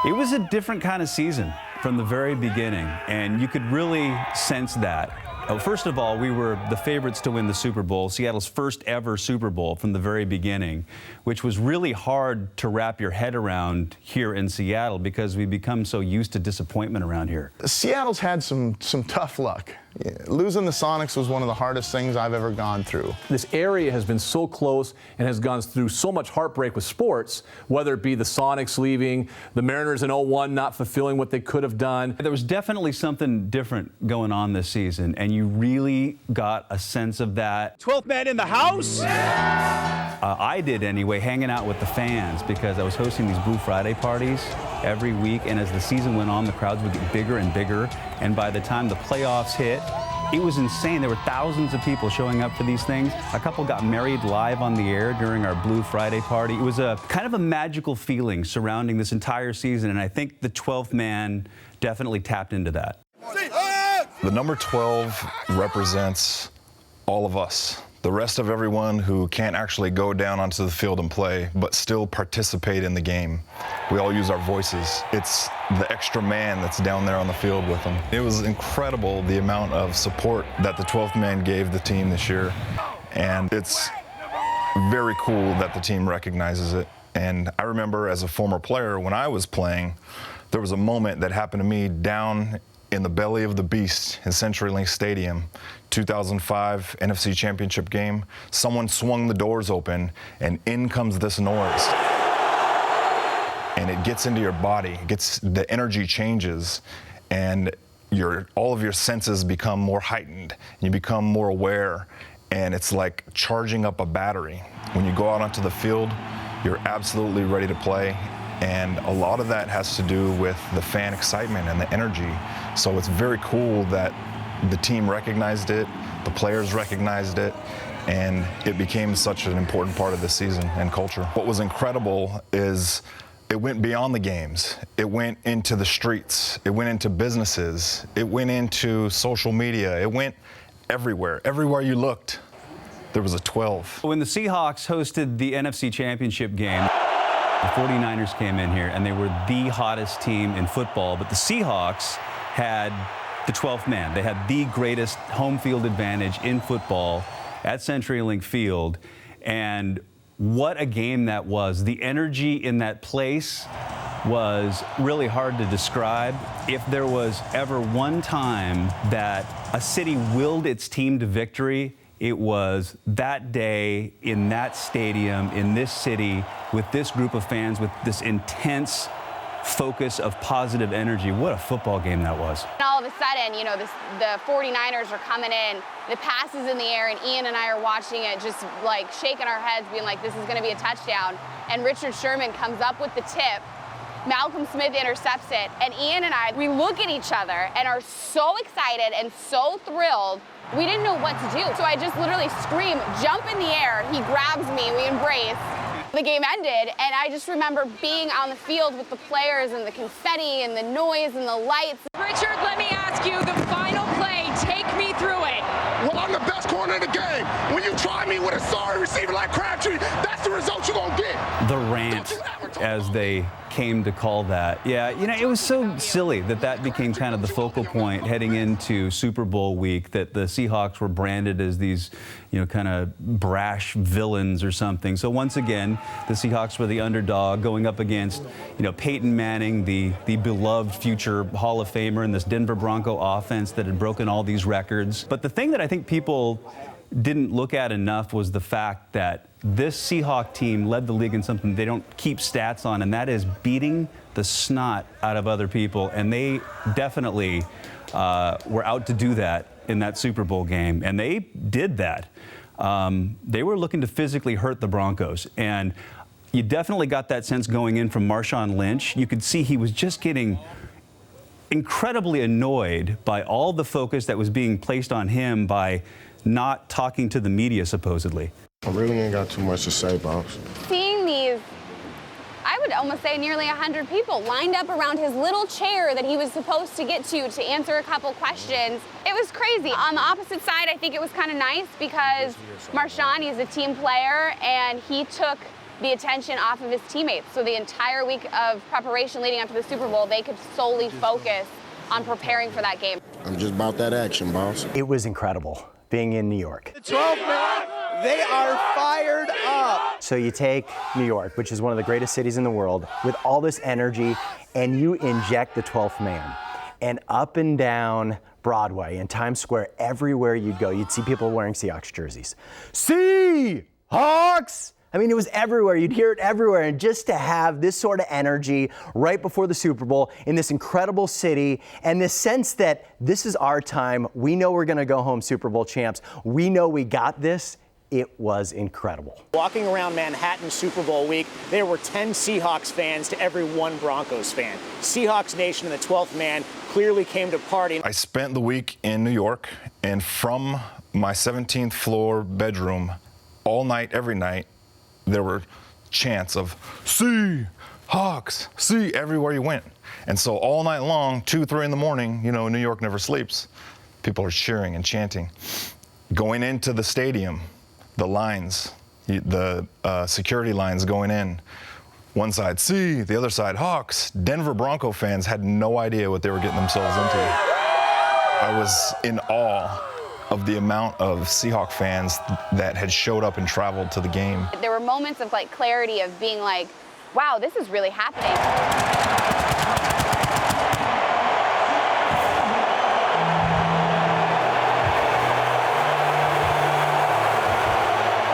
It was a different kind of season from the very beginning, and you could really sense that. First of all, we were the favorites to win the Super Bowl, Seattle's first ever Super Bowl from the very beginning, which was really hard to wrap your head around here in Seattle because we become so used to disappointment around here. Seattle's had some tough luck. Yeah, losing the Sonics was one of the hardest things I've ever gone through. This area has been so close and has gone through so much heartbreak with sports, whether it be the Sonics leaving, the Mariners in 01 not fulfilling what they could have done. There was definitely something different going on this season, and you really got a sense of that. 12th man in the house? I did anyway, hanging out with the fans because I was hosting these Blue Friday parties every week, and as the season went on, the crowds would get bigger and bigger, and by the time the playoffs hit, it was insane. There were thousands of people showing up for these things. A couple got married live on the air during our Blue Friday party. It was a kind of a magical feeling surrounding this entire season, and I think the 12th man definitely tapped into that. The number 12 represents all of us. The rest of everyone who can't actually go down onto the field and play, but still participate in the game. We all use our voices. It's the extra man that's down there on the field with them. It was incredible the amount of support that the 12th man gave the team this year. And it's very cool that the team recognizes it. And I remember as a former player, when I was playing, there was a moment that happened to me down in the belly of the beast in CenturyLink Stadium, 2005 NFC Championship game. Someone swung the doors open and in comes this noise. And it gets into your body, the energy changes, and all of your senses become more heightened. You become more aware, and it's like charging up a battery. When you go out onto the field, you're absolutely ready to play. And a lot of that has to do with the fan excitement and the energy. So it's very cool that the team recognized it, the players recognized it, and it became such an important part of the season and culture. What was incredible is it went beyond the games. It went into the streets. It went into businesses. It went into social media. It went everywhere. Everywhere you looked, there was a 12. When the Seahawks hosted the NFC Championship game, the 49ers came in here, and they were the hottest team in football, but the Seahawks had the 12th man. They had the greatest home field advantage in football at CenturyLink Field, and what a game that was. The energy in that place was really hard to describe. If there was ever one time that a city willed its team to victory, it was that day in that stadium, in this city, with this group of fans, with this intense focus of positive energy. What a football game that was. And all of a sudden, you know, the 49ers are coming in, the pass is in the air, and Ian and I are watching it, just like shaking our heads, being like, this is going to be a touchdown. And Richard Sherman comes up with the tip. Malcolm Smith intercepts it, and Ian and I, we look at each other and are so excited and so thrilled. We didn't know what to do. So I just literally scream, jump in the air. He grabs me, we embrace. The game ended, and I just remember being on the field with the players and the confetti and the noise and the lights. Richard, let me ask you the final play. Take me through it. Well, I'm the best corner in the game. When you try me with a sorry receiver like Crabtree, that's the result you're going to get. The rant, as they came to call that. Yeah, you know, it was so silly that became kind of the focal point heading into Super Bowl week, that the Seahawks were branded as these, you know, kind of brash villains or something. So once again, the Seahawks were the underdog going up against, you know, Peyton Manning, the beloved future Hall of Famer, and this Denver Bronco offense that had broken all these records. But the thing that I think people didn't look at enough was the fact that this Seahawk team led the league in something they don't keep stats on, and that is beating the snot out of other people. And they definitely were out to do that in that Super Bowl game, and they did that. They were looking to physically hurt the Broncos, and you definitely got that sense going in from Marshawn Lynch. You could see he was just getting incredibly annoyed by all the focus that was being placed on him by not talking to the media, supposedly. I really ain't got too much to say, Bobs. Seeing these, I would almost say nearly 100 people lined up around his little chair that he was supposed to get to answer a couple questions. It was crazy. On the opposite side, I think it was kind of nice because Marshawn, he's a team player, and he took the attention off of his teammates. So the entire week of preparation leading up to the Super Bowl, they could solely focus on preparing for that game. I'm just about that action, boss. It was incredible being in New York. The 12 men, they are fired up. So you take New York, which is one of the greatest cities in the world, with all this energy, and you inject the 12th man. And up and down Broadway and Times Square, everywhere you'd go, you'd see people wearing Seahawks jerseys. Seahawks! I mean, it was everywhere. You'd hear it everywhere. And just to have this sort of energy right before the Super Bowl in this incredible city, and this sense that this is our time, we know we're going to go home Super Bowl champs, we know we got this, it was incredible. Walking around Manhattan Super Bowl week, there were 10 Seahawks fans to every 1 Broncos fan. Seahawks Nation and the 12th man clearly came to party. I spent the week in New York, and from my 17th floor bedroom, all night, every night, there were chants of Seahawks, see, everywhere you went. And so all night long, 2, 3 in the morning, you know, New York never sleeps. People are cheering and chanting. Going into the stadium, the lines, the security lines going in. One side, see, the other side, Hawks. Denver Bronco fans had no idea what they were getting themselves into. I was in awe of the amount of Seahawk fans that had showed up and traveled to the game. There were moments of like clarity of being like, wow, this is really happening.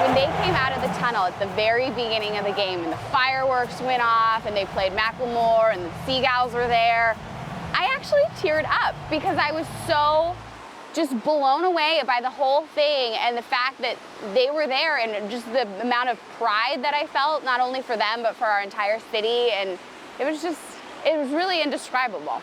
When they came out of the tunnel at the very beginning of the game and the fireworks went off and they played Macklemore and the Seagulls were there, I actually teared up because I was so just blown away by the whole thing and the fact that they were there and just the amount of pride that I felt, not only for them, but for our entire city. And it was really indescribable.